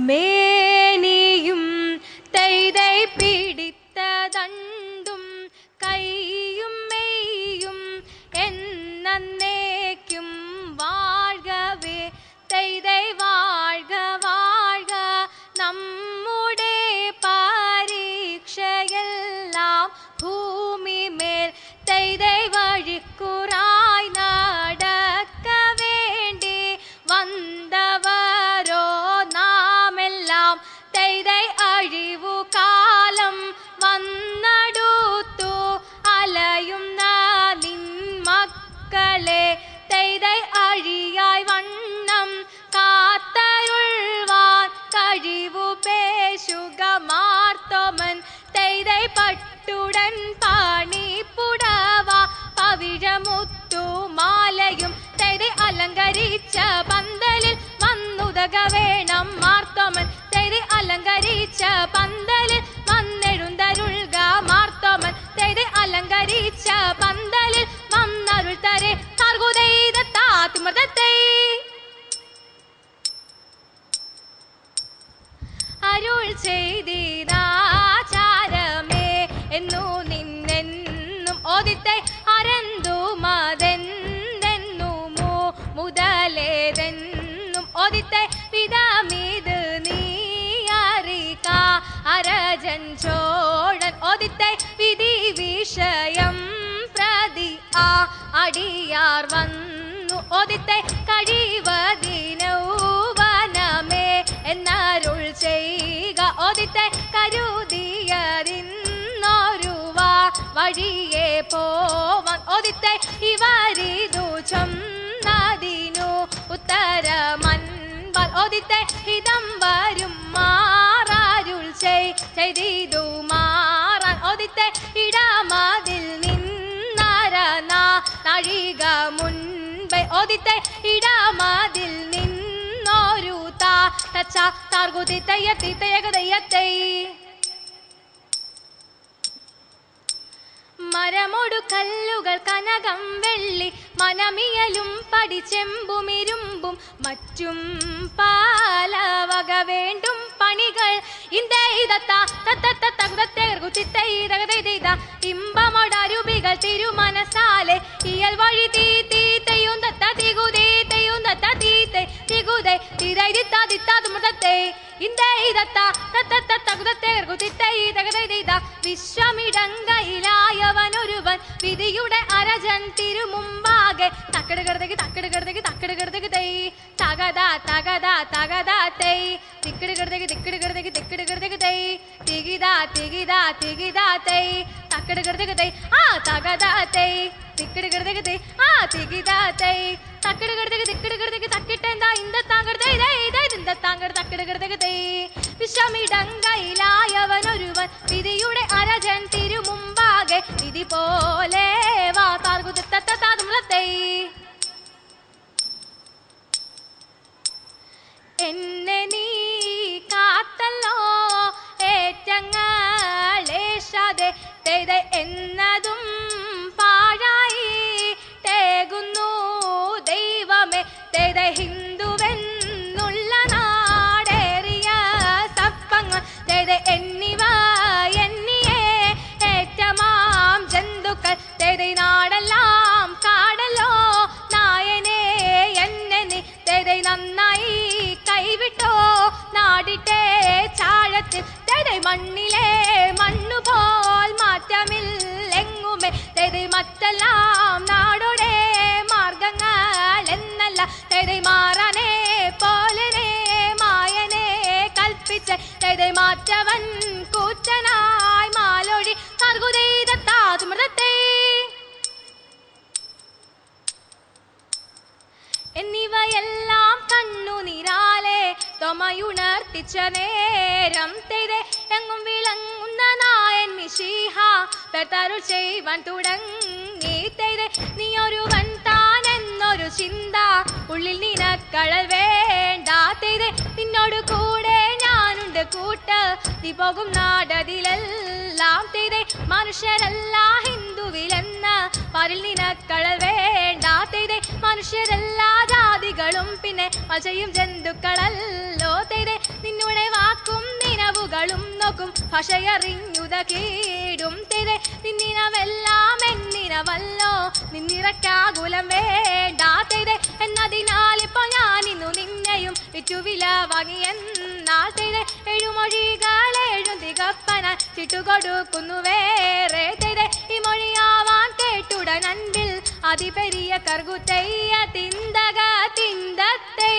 മേനിയും തൈതൈ പിടിത്തതണ്ടും കൈയും മെയ്യും എന്നേക്കും വാഴ്കവേ തൈതൈ വാഴ്ക വാഴ്ക നമ്മുടെ പരീക്ഷയെല്ലാം ഭൂമി മേൽ തൈതൈ വഴിക്കുറായി നടക്ക വേണ്ടി വന്നവരോ നാമെല്ലാം തൈതൈ അഴിവു കാലം വന്നടുത്തു അലയുന്ന നിൻ മക്കളെ തൈതൈ അഴിയായി വണ്ണം കാത്തരുൾവാൻ കഴിവു പേശുക മാർത്തോമൻ തൈതൈ പട്ടുടൻ പാണിപ്പുടവ പവിഴമുത്തു മാലയും തൈതൈ അലങ്കരിച്ച പന്തലിൽ വന്നുതക വേണം മാർത്തോമൻ തൈതൈ അലങ്കരിച്ച പന്തലിൽ വന്നെഴുന്തരുൾക മാർത്തോമൻ തൈതൈ അലങ്കരിച്ച പന്തലിൽ വന്നരുൾ തരെ താർകുതൈതത്താതിമൃതത്തെ അരുൾ ചെയ്തിതാചാരമേ എന്നു നിന്നെന്നും ഓദിത്തൈ അരന്തുമതെന്തെന്നുമോ മുതലേതെന്നും ഓദിത്തൈ വിധമിത് നീ അറിക അരജൻ ചോഴൻ ഓദിത്തൈ വിധി വിഷയം പ്രതി ആ അടിയാർ വന്നു ഓദിത്തൈ കഴിവതിനൗവനമേ എന്നരുൾ ചെയ്യുക ഓദിത്തൈ കരുതിയറിന്നോരുവ വഴിയെ പോവാൻ ഓദിത്തൈ ഇവരിതു ചൊന്നതിനു ഉത്തരമൻപാൽ ഓദിത്തൈ ഹിതം വരും മാറാരുൾ ചെയ്തിതു മാറാൻ ഓദിത്തൈ ഇടമതിൽ നിന്നരനാ നാഴിക മുൻപേ ഓദിത്തൈ ഇടമതിൽ നിന്നോരു താർകുതിത്തയ്യത്തിത്തയകതയ്യത്തൈ മരമൊടു കല്ലുകൾ കനകം വെള്ളി മനമിയലും പടിച്ചെമ്പുമിരുമ്പും മറ്റും പാലവക വേണ്ടും പണികൾ ഇമ്പമൊടരുപികൾ തിരുമനസാലെ ഇയൽ വഴി തീയും വിശ്വമിടങ്കയിലായവനൊരുവൻ വിധിയുടെ അരജൻ തിരുമുമ്പാകെ തക്കടുകടതകി തക്കടുകടതകി തക്കടുകടതകി തൈ തകത തകത തകത തൈ തിക്കടുകടതകി തിക്കടുകടതകി തിക്കടുകടതകി തൈ തികിത തികിത തികിത തൈ തക്കടുകടതകി തൈ ആ തകത തൈ തിക്കടുകടതകി തൈ ആ തികിത തൈ തക്കടുകടതകി തിക്കടുകടതകി തക്കിട്ടെന്താ ഇന്ദത്താങ്കടതൈ ഇന്ദത്താങ്കട തക്കടുകടതകി തൈ വിശ്വമിടങ്കയിലായവനൊരുവൻ വിധിയുടെ അരജൻ തിരുമുമ്പാകെ വിധി പോലെ വാ താർകുതത്തത്താതുമുളത്തൈ എന്നെ നീ കാത്തല്ലോ ഏറ്റങ്ങളേശാതെ തേതെ എന്നതും പാഴായി തേകുന്നു ദൈവമേ തേതെ ഹിന്ദുവെന്നുള്ള നാടേറിയ സപ്പങ്ങൾ തേതെ എന്നിവ എന്നിയെ ഏറ്റമാം ജന്തുക്കൾ തേതെ നാടെല്ലാം കാടല്ലോ നായനെ എന്നെ നീ തേതെ നന്നായി കൈവിട്ടോ നാടിട്ടേ ചാഴത്തിൽ തേതെ മണ്ണിലെ മണ്ണുപോൽ മാറ്റമില്ലെങ്ങുമേ തേതെ മറ്റെല്ലാം നാടോടെ മാർഗങ്ങൾ എന്നല്ല തേതെ മാറാനേ പോലനെ മായനെ കൽപ്പിച്ച് തേതെ മാറ്റവൻ കൂറ്റനായി മാലൊഴി താർകുതൈതത്താതുമൃതത്തെ എന്നിവയെല്ലാം കണ്ണുനീരാലെ തൊമയുണർത്തിച്ച നേരം തേതെ എങ്ങും വിളങ്ങുന്ന നായൻ മിശിഹ തരുൾ ചെയ്യുവാൻ തുടങ്ങി തേതെ നീ ഒരുവൻ താനെന്നൊരു ചിന്ത ഉള്ളിൽ നിനക്കളൽ വേണ്ട തേതെ നിന്നോട് കൂടെ ഞാനുണ്ട് കൂട്ട് നീ പോകും നാടതിലെല്ലാം തേതെ മനുഷ്യരല്ല ഹിന്ദുവിലെന്ന് പരിൽ നിനക്കളൽ വേണ്ട തേതെ മനുഷ്യരെല്ലാ ജാതികളും പിന്നെ മജയും ജന്തുക്കളല്ലോ തേതെ നിന്നെ നിന്നുടെ വാക്കും നിലവുകളും നോക്കും ഭാഷയറിഞ്ഞുത കേടും തെരെ നിന്നിനവെല്ലാം എന്നിനവല്ലോ നിന്നിറക്കാകുലം വേണ്ടാതെരെ എന്നതിനാൽ ഇപ്പൊ ഞാൻ ഇന്നു നിന്നെയും വിറ്റുവില വാങ്ങിയെന്നാൽ തെരെ എഴുമൊഴികളേഴും തികപ്പനാൽ ചിട്ടുകൊടുക്കുന്നു വേറെ തെരെ ഈ മൊഴിയാവാൻ കേട്ടുടൻ അൻപിൽ അതിപെരിയ കർഗുത്തയ്യ തിന്തക തിന്തത്തൈ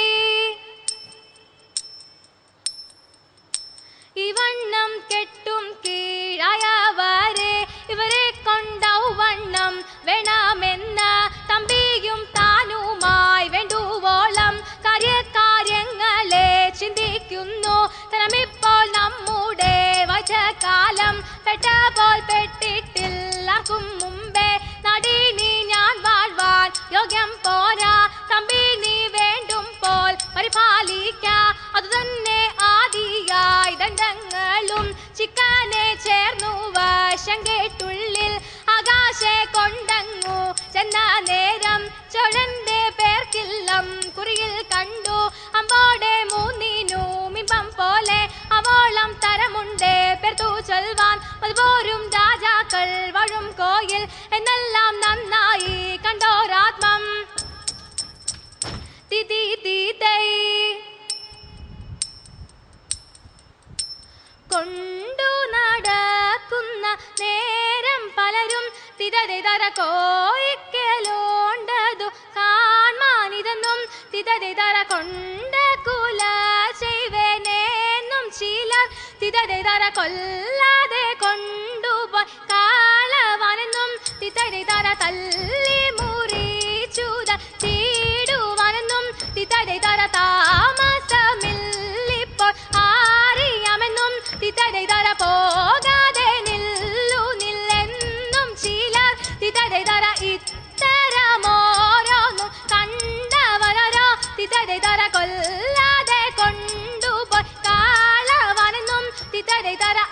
ഇവണ്ണം കെട്ടും കീഴായവരെ ഇവരെ കൊണ്ടൗവണ്ണം വേണമെന്ന തമ്പിയും താനുമായി വേണ്ടുവോളം കാര്യങ്ങളെ ചിന്തിക്കുന്നു തരമിപ്പോൾ നമ്മുടെ വചകാലം പെട്ടപ്പോൾ പെട്ടിട്ടില്ലാർക്കും മുമ്പേ നടിനി ഞാൻ വാഴ്വാൻ യോഗ്യം പോരാ തമ്പി നീ വേണ്ടും പോൽ പരിപാലിക്ക അതുതന്നെ ആദിയായി ദണ്ഡങ്ങളും ചിക്കനെ ചേർന്നു വശം കേട്ടുള്ളിൽ ആകാശെ കൊണ്ടങ്ങു ചെന്ന നേരം ചൊഴന്റെ പേർക്കില്ലം കുറിയിൽ കണ്ടു അമ്പോടെ മൂന്നിനു മിമ്പം പോലെ അവോളം തരമുണ്ടേ പേർത്തു ചൊൽവാൻ അതുപോരും രാജാക്കൾ വഴും കോയിൽ എന്നെല്ലാം നന്നായി കണ്ടോരാത്മം തിതി തീതൈ കൊണ്ടു നടക്കുന്ന നേരം പലരും തിതര കോയിക്കലോണ്ടതു കാൺമാനിതെന്നും തിതര കൊണ്ട് കുല ചെയ്വേനെന്നും ചിലർ തിതര കൊല്ലാതെ കൊണ്ടുപോയി കാളവാനെന്നും തിതര തല്ലി മുറിച്ചുത ചീടുവാനെന്നും തിതര താമസമില്ലിപ്പോൾ അറിയാമെന്നും തിതര പോകാതെ നില്ലു നില്ലെന്നും ചിലർ തിതര ഇത്തരമോരോന്നും കണ്ടവരോ തിതര കൊല്ലാതെ കൊണ്ടുപോയി കാളവാനെന്നും തിതര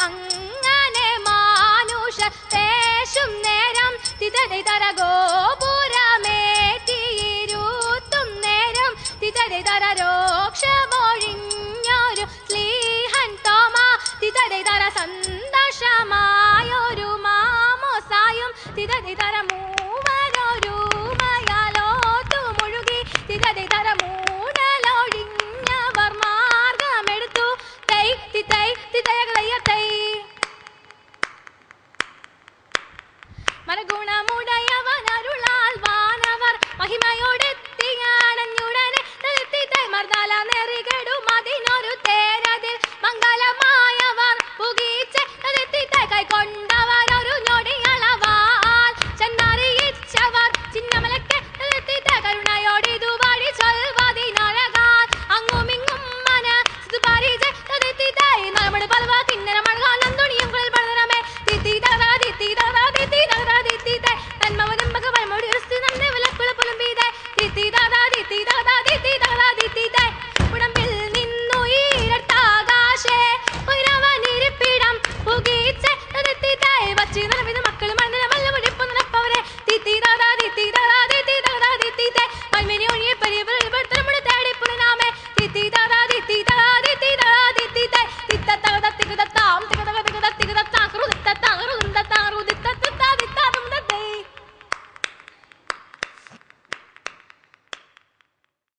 അങ്ങനെ മാനുഷ പേശും നേരം തിതര ഗോപുരമേറ്റിയിരുത്തും നേരം തിതര രോക്ഷമൊഴിഞ്ഞൊരു സ്ലീഹൻ തോമ തിതര സന്തോഷമായൊരു മാമോസായും തിതര മൂവരൊരുമയാലോത്തു മുഴുകി തിതര മൂടലൊഴിഞ്ഞവർ മാർഗമെടുത്തു തൈ തിതൈ തിതയകളയ്യത്തൈ മരഗുണമുടയവൻ അരുളാൽ വാനവർ മഹിമയോടെത്തിയാണഞ്ഞുടനെ മർദ്ദാല നെറികെടു മതി